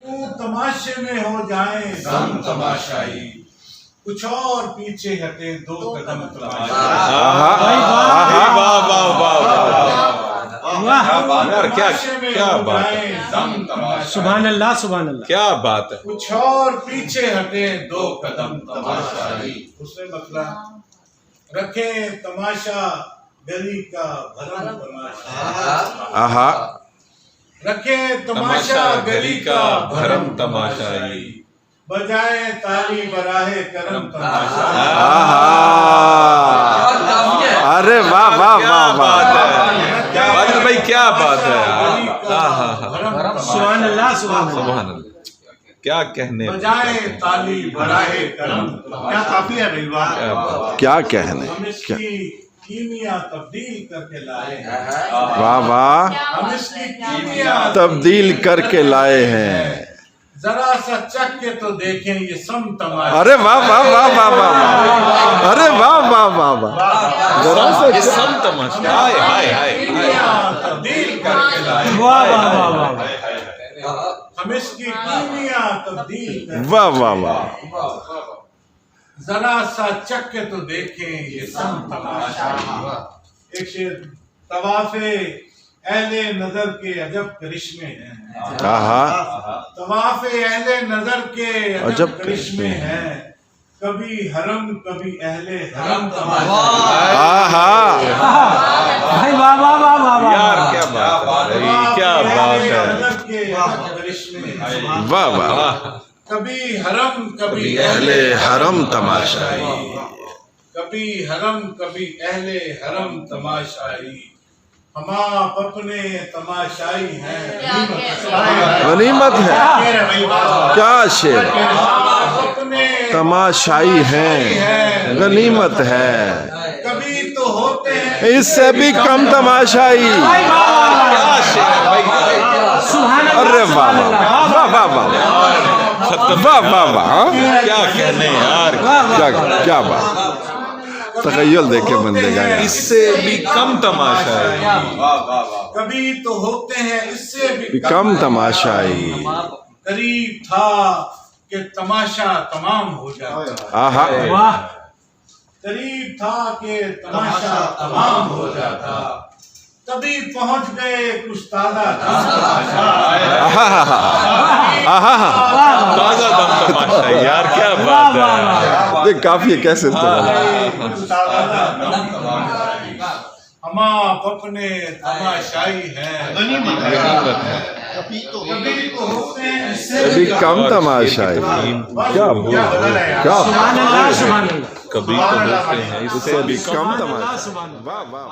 तमाशे में हो जाए दम तमाशाई, कुछ और पीछे हटे दो कदम तमाशाई। वाह वाह वाह यार, क्या बात है, सुभान अल्लाह सुभान अल्लाह। क्या बात है। कुछ और पीछे हटे दो कदम तमाशाई। उसने मतलब रखे तमाशा गली का भरम तमाशा, रखे तमाशा गली का भरम तमाशाई, बजाए ताली बराहे करम तमाशा। अरे वाह वाह क्या वाह वाह। बात है बादल भाई, क्या बात है। सुभान अल्लाह सुभान अल्लाह। सुभान अल्लाह, क्या कहने, बजाए ताली बराहे करम। क्या काफी है भाई, वाह क्या कहने, हम इसकी कीमिया तब्दील करके लाए हैं। वाह वाह, हम इसकी कीमिया तब्दील करके लाए हैं। जरा सा चख के तो देखें ये सम तमाशा। अरे वाह वाह वाह वाह वाह वाह, अरे वाह वाह वाह वाह। जरा ये सा सब तमाशा। हाय हाय हाय कीमिया तब्दील करके लाए हैं। वाह वाह वाह वाह। हम इसकी कीमिया तब्दील करके वाह वाह वाह। जरा सा चख के तो देखें ये सम तमाशा। एक शेर, तवाफे अहले नजर के अजब करिश्मे हैं। तवाफे अहले नजर के अजब करिश्मे हैं, कभी हरम कभी अहले हरम तमाशा। भाई वाह वाह वाह वाह वाह। यार, क्या बात है, क्या बात है। नजर के अजब करिश्मे हैं, वाह वाह। कभी हरम कभी अहले हरम तमाशाई, कभी हरम कभी अहले हरम तमाशाई। हम आप अपने तमाशाई हैं, गनीमत है। क्या शेर, आप अपने तमाशाई हैं, गनीमत है। कभी तो होते हैं इससे भी कम तमाशाई। क्या शेर है भाई। सुभान अल्लाह अरे वाह सुभान वाह अल्लाह। वाह वाह वाह वाह वाह वाह। क्या कहने यार, क्या क्या बात, तखय्युल देखे बंदेगा यार। इससे भी कम तमाशा है। कभी तो होते हैं इससे भी कम तमाशाई। करीब था कि तमाशा तमाम हो जाता, आहा, वाह। करीब था कि तमाशा तमाम हो जाता, तभी पहुंच गए कुछ ताजा ताजा दम तमाशा है यार, क्या बात है। देख काफी है, कैसे हम आप अपने तमाशाई हैं, कभी तो होते हैं इससे भी कम तमाशाई। क्या क्या सुभान अल्लाह सुभान अल्लाह। कभी तो होते हैं इससे भी कम सुभान तमाशा। अल्लाह सुभान अल्लाह। वाह वाह।